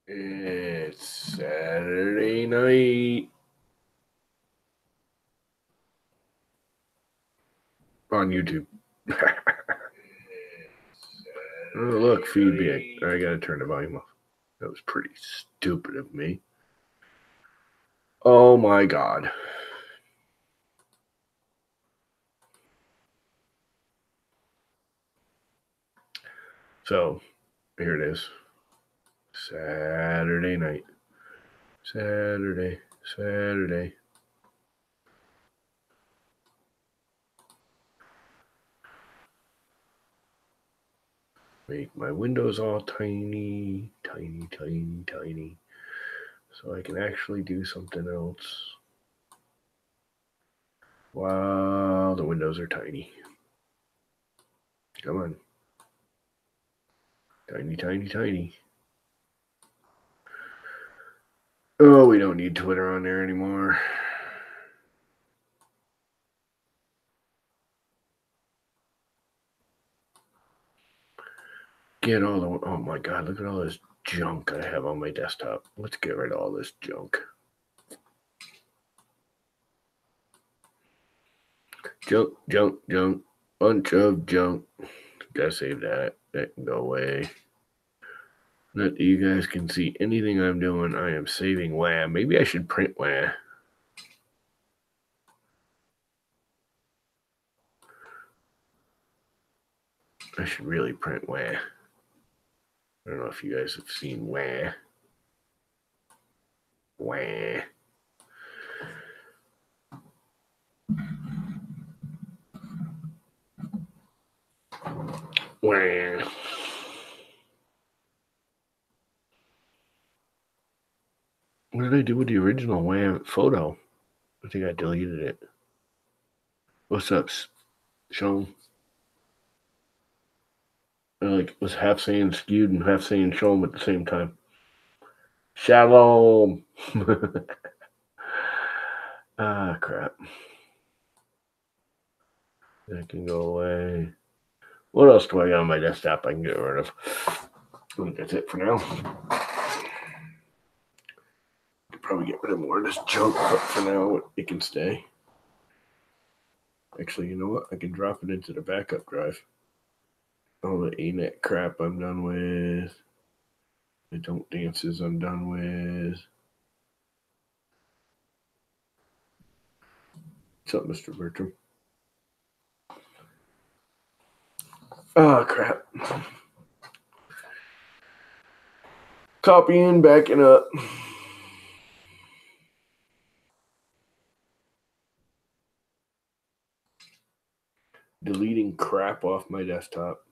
It's Saturday night on YouTube. Oh, look, feedback. I gotta turn the volume off. That was pretty stupid of me. Oh my god. So, here it is. Saturday night. Saturday. Make my windows all tiny, so I can actually do something else. Wow, the windows are tiny. Come on. Tiny. Oh, we don't need Twitter on there anymore. Get all the, oh my god, look at all this junk I have on my desktop. Let's get rid of all this junk. Junk. Bunch of junk. Gotta save that. That can go away. Not that you guys can see anything I'm doing. I am saving WAM. Maybe I should print WAM. I should really print WAM. I don't know if you guys have seen WAM. WAM. WAM. What did I do with the original WAM photo? I think I deleted it. What's up, Sean? I was half saying skewed and half saying Shalom at the same time. Shalom. Ah, crap. That can go away. What else do I got on my desktop I can get rid of? I think that's it for now. Could probably get rid of more of this junk, but for now it can stay. Actually, you know what? I can drop it into the backup drive. All the ANET crap I'm done with. The Don't Dances I'm done with. What's up, Mr. Bertram? Oh, crap. Copying, backing up. Deleting crap off my desktop.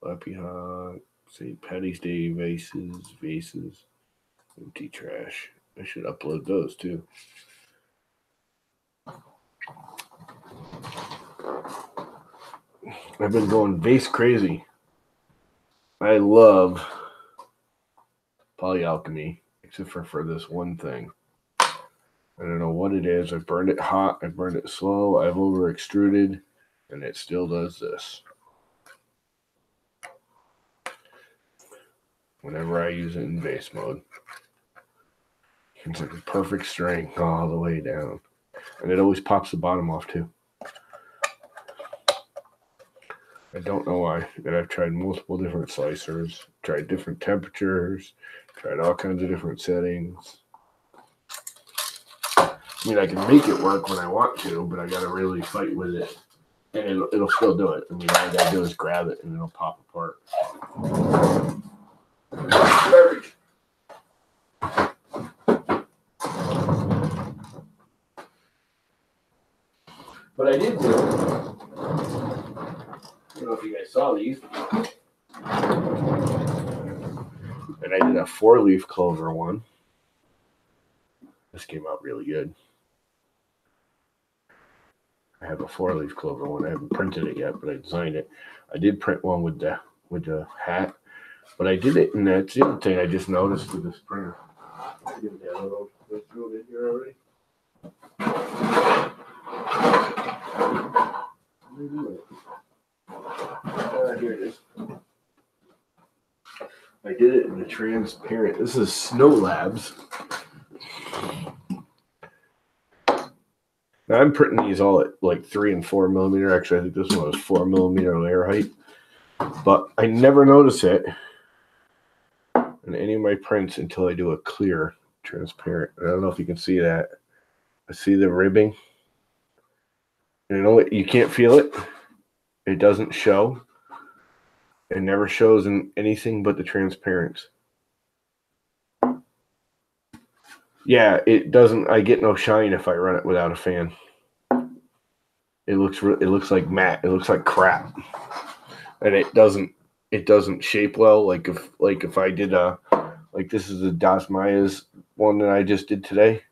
Flappy Hawk, St. Patty's Day vases, empty trash. I should upload those too. I've been going vase crazy. I love polyalchemy, except for this one thing. I don't know what it is. I've burned it hot. I've burned it slow. I've over extruded, and it still does this. Whenever I use it in vase mode, it's like a perfect strength all the way down. And it always pops the bottom off too. I don't know why. And I've tried multiple different slicers, tried different temperatures, tried all kinds of different settings. I mean, I can make it work when I want to, but I got to really fight with it. And it'll still do it. I mean, all I got to do is grab it and it'll pop apart. Garbage. But I did do it. I don't know if you guys saw these. And I did a 4-leaf clover one. This came out really good. I have a 4-leaf clover one. I haven't printed it yet, but I designed it. I did print one with the hat, but I did it, and that's the other thing I just noticed with this printer. I did that little throw it in here already. Here it is. I did it in a transparent. This is Snow Labs. Now I'm printing these all at like 3 and 4 millimeter. Actually, I think this one was 4 millimeter layer height. But I never notice it in any of my prints until I do a clear transparent. I don't know if you can see that. I see the ribbing. You know, you can't feel it. It doesn't show. It never shows in anything but the transparent. Yeah, it doesn't. I get no shine if I run it without a fan. It looks like matte. It looks like crap, and it doesn't shape well. Like if I did like this is the Das Maya's one that I just did today.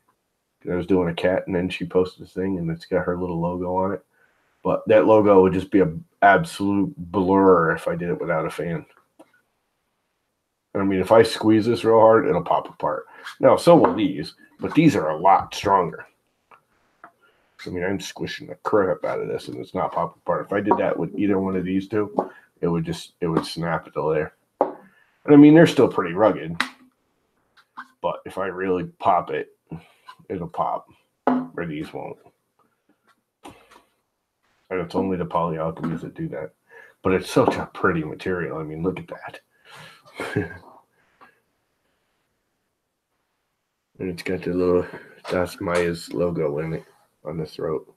I was doing a cat, and then she posted this thing, and it's got her little logo on it. But that logo would just be an absolute blur if I did it without a fan. I mean, if I squeeze this real hard, it'll pop apart. Now, so will these, but these are a lot stronger. I mean, I'm squishing the crap out of this, and it's not popping apart. If I did that with either one of these two, it would snap at the layer. And I mean, they're still pretty rugged, but if I really pop it, it'll pop, where these won't. And it's only the polyalchemies that do that. But it's such a pretty material. I mean, look at that. And it's got the little Das Maya's logo in it on the throat.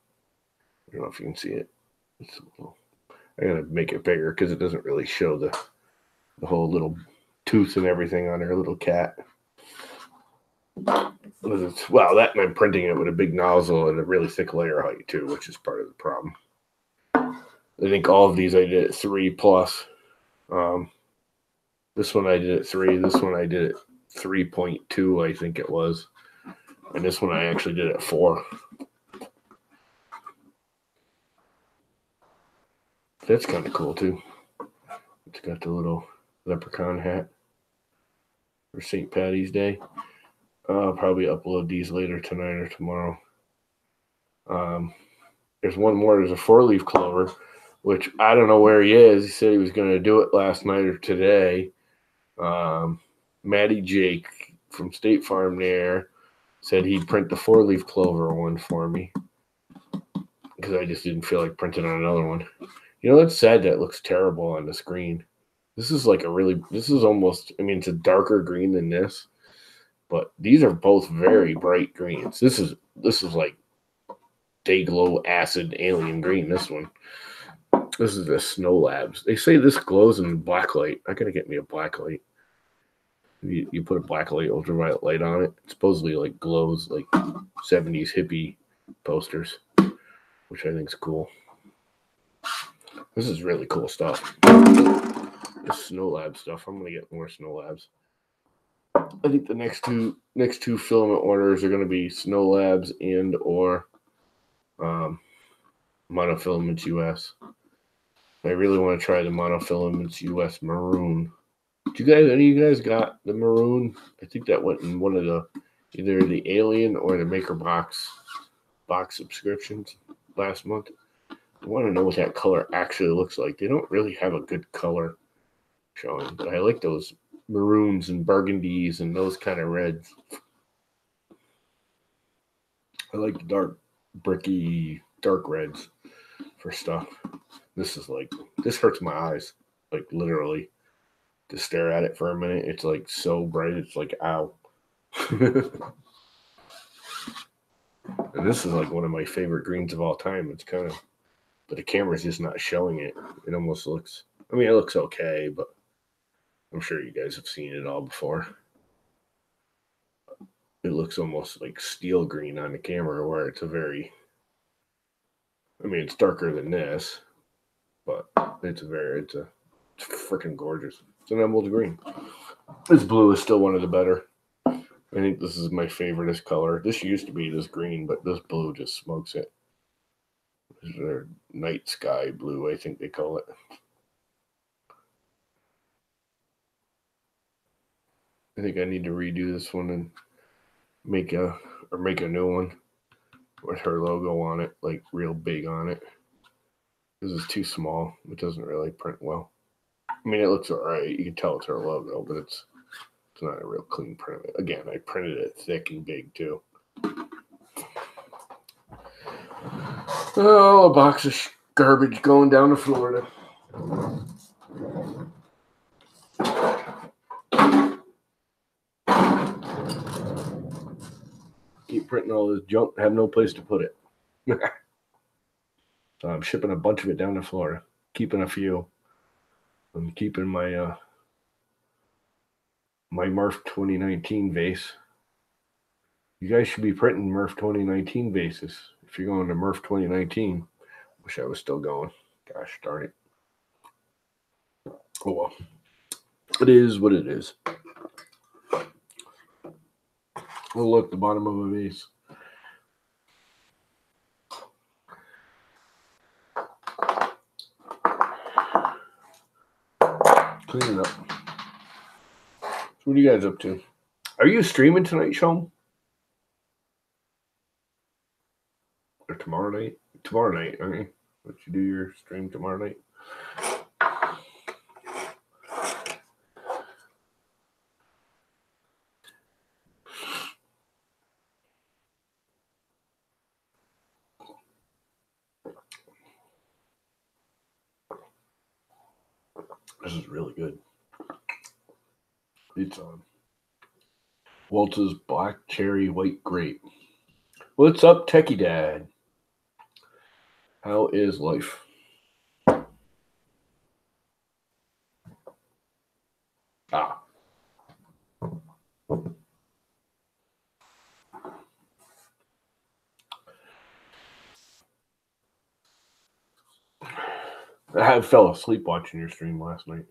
I don't know if you can see it. It's a little, I gotta make it bigger because it doesn't really show the whole little tooth and everything on her little cat. Well, that and I'm printing it with a big nozzle and a really thick layer height too, which is part of the problem. I think all of these I did at 3+. This one I did at 3. This one I did at 3.2, I think it was. And this one I actually did at 4. That's kind of cool too. It's got the little leprechaun hat for St. Patty's Day. I'll probably upload these later tonight or tomorrow. There's one more. There's a 4-leaf clover, which I don't know where he is. He said he was going to do it last night or today. Matty Jake from State Farm there said he'd print the 4-leaf clover one for me because I just didn't feel like printing on another one. You know, it's sad that it looks terrible on the screen. This is like this is almost, I mean, it's a darker green than this, but these are both very bright greens. This is like day glow acid alien green. This one. This is the Snow Labs. They say this glows in black light. I gotta get me a black light. You put a black light, ultraviolet light on it. It supposedly like glows like 70s hippie posters, which I think is cool. This is really cool stuff. This Snow Lab stuff. I'm gonna get more Snow Labs. I think the next two filament orders are gonna be Snow Labs and or Monofilaments US. I really want to try the Monofilaments US maroon. Any of you guys got the maroon? I think that went in one of the either the Alien or the Maker box subscriptions last month. I want to know what that color actually looks like. They don't really have a good color showing, but I like those maroons and burgundies and those kind of reds. I like the dark, bricky, dark reds for stuff. This hurts my eyes, like literally. To stare at it for a minute, it's like so bright, it's like ow. And this is like one of my favorite greens of all time. It's kind of, but the camera's just not showing it. It almost looks, I mean, it looks okay, but I'm sure you guys have seen it all before. It looks almost like steel green on the camera, where it's it's darker than this, but it's freaking gorgeous. It's an emerald green. This blue is still one of the better. I think this is my favoriteest color. This used to be this green, but this blue just smokes it. This is their night sky blue, I think they call it. I think I need to redo this one and make a new one with her logo on it, like real big on it. This is too small. It doesn't really print well. I mean, it looks all right. You can tell it's her logo, but it's not a real clean print of it. Again, I printed it thick and big too. Oh, a box of garbage going down to Florida. Keep printing all this junk, have no place to put it. So I'm shipping a bunch of it down to Florida, keeping a few. I'm keeping my my Murph 2019 vase. You guys should be printing Murph 2019 vases. If you're going to Murph 2019, wish I was still going. Gosh darn it. Oh well. It is what it is. Oh look, the bottom of a vase. Clean it up. So what are you guys up to? Are you streaming tonight, Sean? Or tomorrow night? Tomorrow night, aren't you? Would you do your stream tomorrow night? This is really good. It's Waltz's Black Cherry White Grape. What's up, Techie Dad? How is life? Ah. I fell asleep watching your stream last night.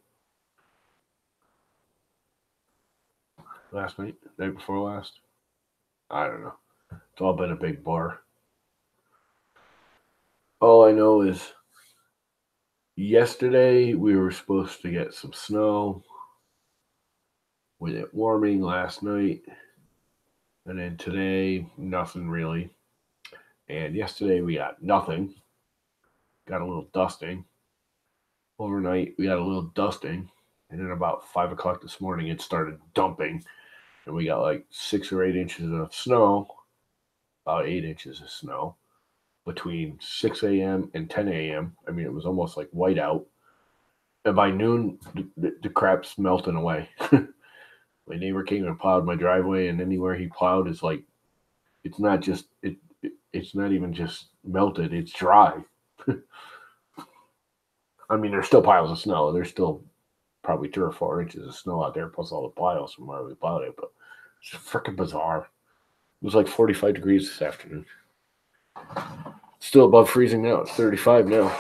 Last night? Night before last? I don't know. It's all been a big blur. All I know is yesterday we were supposed to get some snow with it warming last night. And then today, nothing really. And yesterday we got nothing. Got a little dusting. Overnight we got a little dusting. And then about 5 o'clock this morning it started dumping. And we got like 6 or 8 inches of snow. About 8 inches of snow. Between 6 a.m. and 10 a.m. I mean, it was almost like white out. And by noon, the crap's melting away. My neighbor came and plowed my driveway, and anywhere he plowed is like, it's not just, it's not even just melted, it's dry. I mean, there's still piles of snow. There's still probably 3 or 4 inches of snow out there, plus all the piles from where we plowed it, but it's freaking bizarre. It was like 45 degrees this afternoon. Still above freezing now. It's 35 now.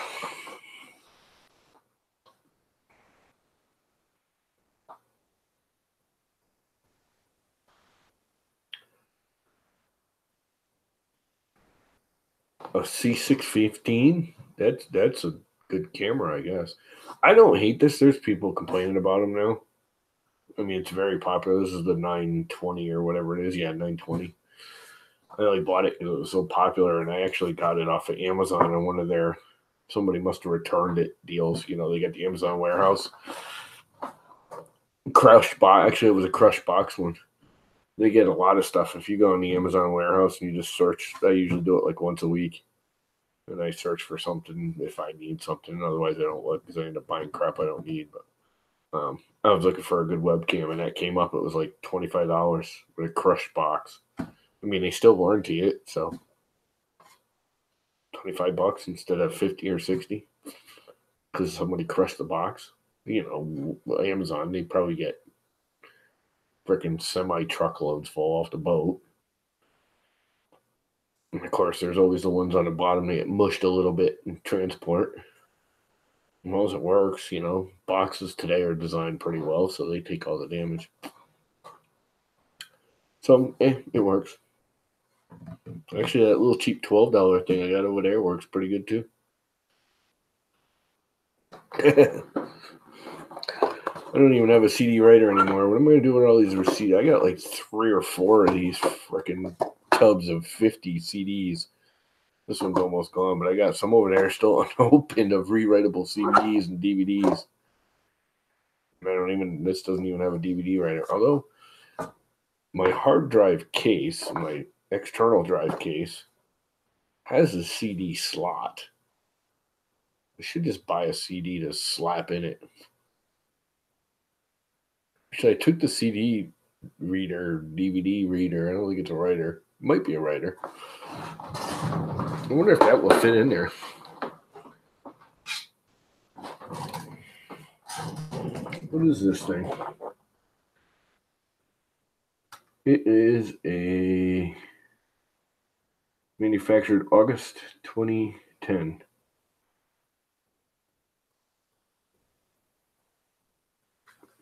A C615? That's a good camera, I guess. I don't hate this. There's people complaining about them now. I mean, it's very popular. This is the 920 or whatever it is. Yeah, 920. I only bought it because it was so popular, and I actually got it off of Amazon on one of their, somebody must have returned it deals. You know, they got the Amazon warehouse. Crushed box. Actually, it was a crushed box one. They get a lot of stuff. If you go in the Amazon warehouse and you just search, I usually do it like once a week. And I search for something if I need something. Otherwise, I don't look because I end up buying crap I don't need. But I was looking for a good webcam, and that came up. It was like $25 with a crushed box. I mean, they still warranty it, so $25 instead of 50 or 60 because somebody crushed the box. You know, Amazon, they probably get freaking semi truckloads full off the boat. And of course, there's always the ones on the bottom that get mushed a little bit in transport. As long as it works, you know, boxes today are designed pretty well, so they take all the damage. So, it works. Actually, that little cheap $12 thing I got over there works pretty good too. I don't even have a CD writer anymore. What am I going to do with all these receipts? I got like 3 or 4 of these freaking tubs of 50 CDs. This one's almost gone, but I got some over there still unopened of rewritable CDs and DVDs. This doesn't even have a DVD writer. Although my hard drive case, my external drive case, has a CD slot. I should just buy a CD to slap in it. Actually, I took the CD reader, DVD reader. I don't think it's a writer. It might be a writer. I wonder if that will fit in there. What is this thing? It is a manufactured August 2010.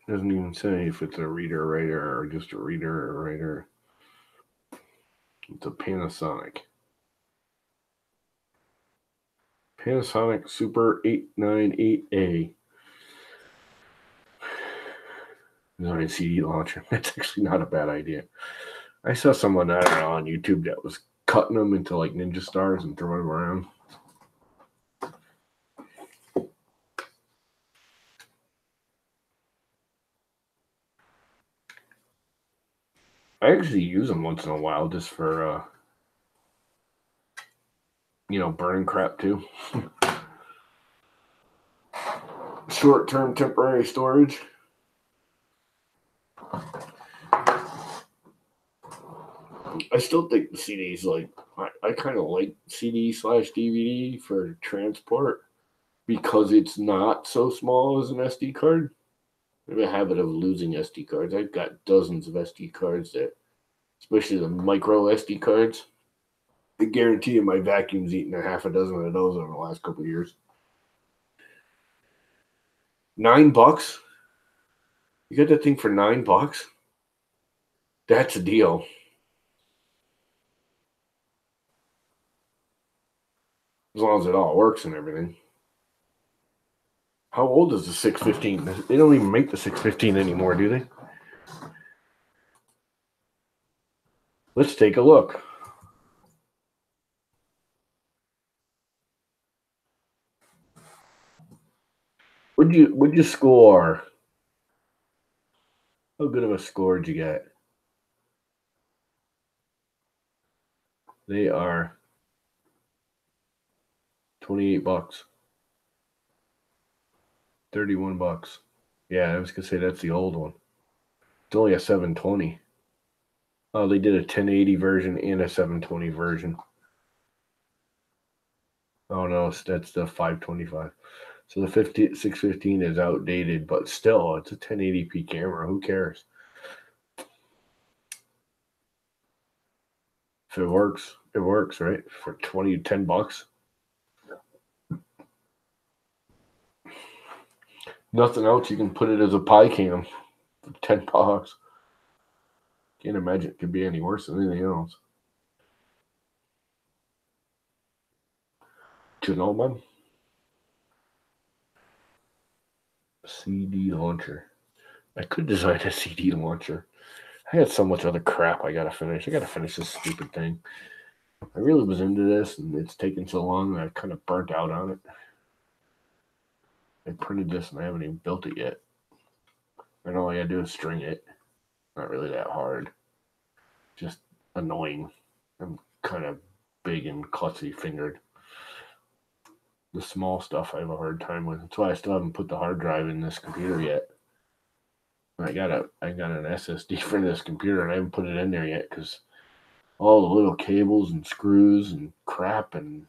Doesn't even say if it's a reader writer or just a reader or writer. It's a Panasonic. Panasonic Super 898A. Design CD launcher. That's actually not a bad idea. I saw someone, I don't know, on YouTube that was cutting them into like ninja stars and throwing them around. I actually use them once in a while just for, burning crap too. Short-term temporary storage. I still think the CDs, I kind of like CD/DVD for transport because it's not so small as an SD card. I have a habit of losing SD cards. I've got dozens of SD cards especially the micro SD cards. I guarantee you my vacuum's eaten a half a dozen of those over the last couple of years. $9? You got that thing for $9? That's a deal. As long as it all works and everything. How old is the 615? They don't even make the 615 anymore, do they? Let's take a look. What'd you score? How good of a score did you get? They are $28. $31. Yeah, I was gonna say that's the old one. It's only a 720. Oh, they did a 1080 version and a 720 version. Oh no, that's the 525. So the 615 is outdated, but still, it's a 1080p camera. Who cares? If it works, it works, right? For $10. Nothing else, you can put it as a pie cam for $10. Can't imagine it could be any worse than anything else. Do you know, man? CD launcher. I could design a CD launcher. I got so much other crap I gotta finish. I gotta finish this stupid thing. I really was into this, and it's taken so long that I kind of burnt out on it. I printed this, and I haven't even built it yet. And all I gotta do is string it. Not really that hard. Just annoying. I'm kind of big and klutzy fingered. The small stuff I have a hard time with. That's why I still haven't put the hard drive in this computer yet. I got an SSD for this computer, and I haven't put it in there yet because all the little cables and screws and crap, and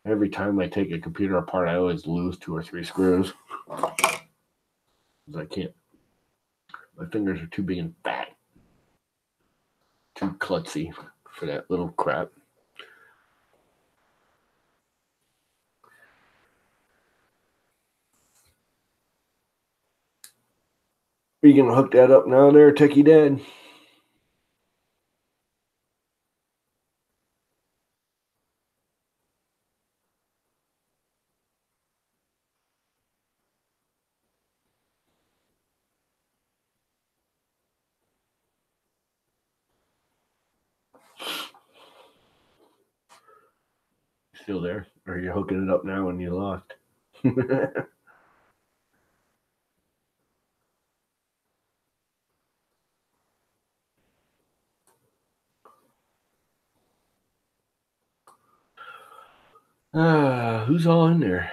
every time I take a computer apart, I always lose 2 or 3 screws. Because I can't. My fingers are too big and fat. Too klutzy for that little crap. Are you gonna hook that up now there, Techie Dad? Still there? Or are you hooking it up now and you lost? Who's all in there?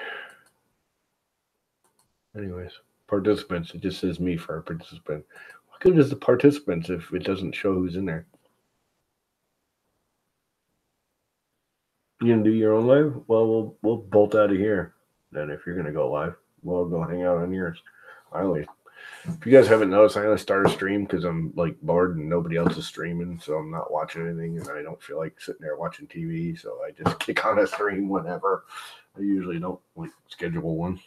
Anyways, participants. It just says me for a participant. What good is the participants if it doesn't show who's in there? You gonna do your own live? Well, we'll bolt out of here. Then if you're gonna go live, we'll go hang out on yours. If you guys haven't noticed, I only start a stream because I'm like bored and nobody else is streaming, so I'm not watching anything, and I don't feel like sitting there watching TV. So I just kick on a stream whenever. I usually don't like schedule one.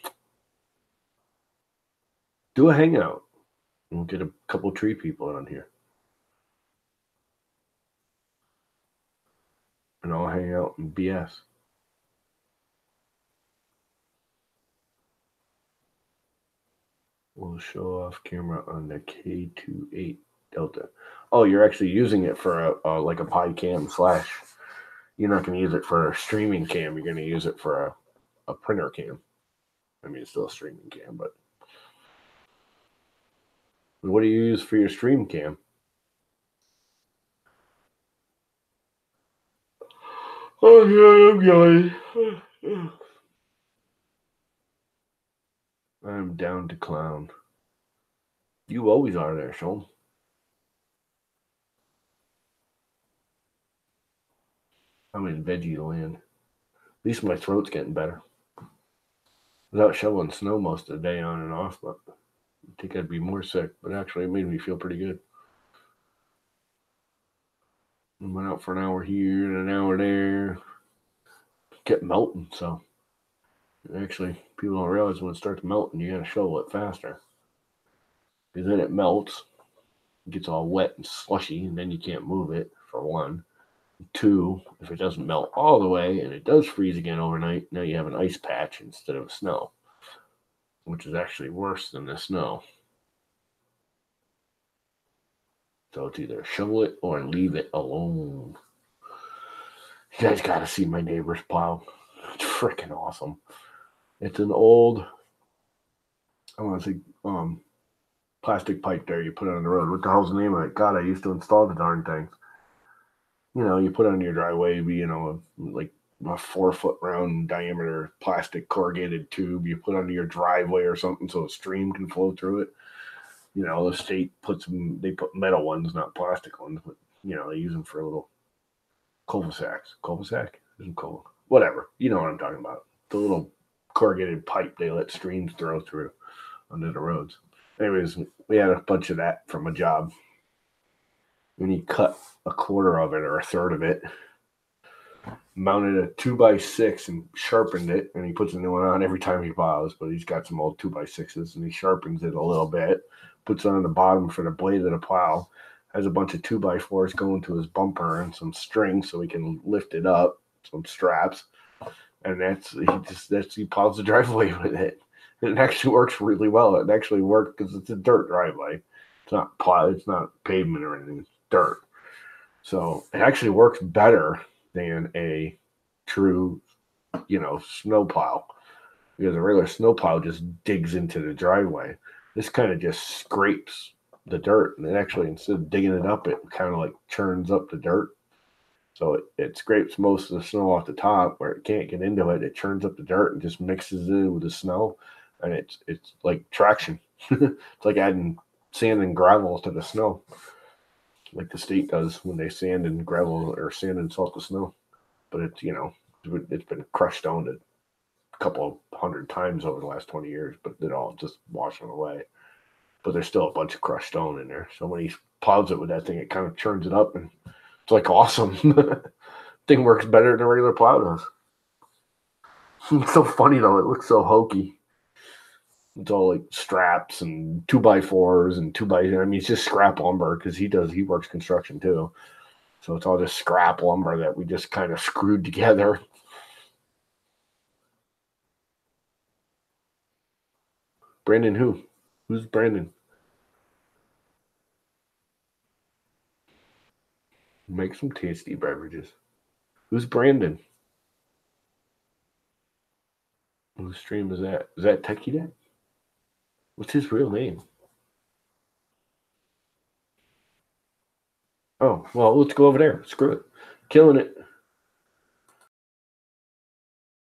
Do a hangout. We'll get a couple tree people on here, and I'll hang out and BS. We'll show off camera on the K28 Delta. Oh, you're actually using it for like a pi cam slash. You're not going to use it for a streaming cam. You're going to use it for a printer cam. I mean, it's still a streaming cam, but what do you use for your stream cam? Oh, yeah, I'm going. I'm down to clown. You always are there, Sean. I'm in veggie land. At least my throat's getting better. Without shoveling snow most of the day on and off, but I think I'd be more sick. But actually, it made me feel pretty good. I went out for an hour here and an hour there. Kept melting, so actually, people don't realize when it starts melting, you gotta shovel it faster. Because then it melts, it gets all wet and slushy, and then you can't move it, for one. Two, if it doesn't melt all the way and it does freeze again overnight, now you have an ice patch instead of snow, which is actually worse than the snow. So it's either shovel it or leave it alone. You guys got to see my neighbor's plow. It's freaking awesome. It's an old, I want to say, plastic pipe there you put on the road. What the hell's the name of it? God, I used to install the darn things. You know, you put it on your driveway, like a 4-foot round diameter plastic corrugated tube you put under your driveway or something so a stream can flow through it. You know, the state puts them, they put metal ones, not plastic ones, but, you know, they use them for little cul-de-sacs. Cul-de-sac? Isn't cool. Whatever. You know what I'm talking about. The little corrugated pipe they let streams throw through under the roads. Anyways, we had a bunch of that from a job. And he cut a quarter of it or a third of it, mounted a 2x6 and sharpened it, and he puts a new one on every time he plows, but he's got some old 2x6s and he sharpens it a little bit, puts it on the bottom for the blade of the plow, has a bunch of 2x4s going to his bumper and some strings so he can lift it up, some straps, and he plows the driveway with it. And it actually works really well. It actually worked because it's a dirt driveway. It's not pavement or anything. It's dirt. So it actually works better than a true, snow plow, because a regular snow plow just digs into the driveway. This kind of just scrapes the dirt, and it actually, instead of digging it up, it kind of like churns up the dirt. So it scrapes most of the snow off the top where it can't get into it. It churns up the dirt and just mixes it with the snow, and it's like traction. It's like adding sand and gravel to the snow, like the state does when they sand and gravel or sand and salt the snow. But it's been crushed stone a couple of 100 times over the last 20 years, but it all just washing away. But there's still a bunch of crushed stone in there. So when he plows it with that thing, it kind of churns it up, and it's like awesome. Thing works better than a regular plow does. It's so funny though. It looks so hokey. It's all like straps and 2x4s and it's just scrap lumber because he works construction too. So it's all just scrap lumber that we just kind of screwed together. Brandon who? Who's Brandon? Make some tasty beverages. Who's Brandon? Whose stream is that? Is that Techie Dad? What's his real name? Oh, well, let's go over there. Screw it. Killing it.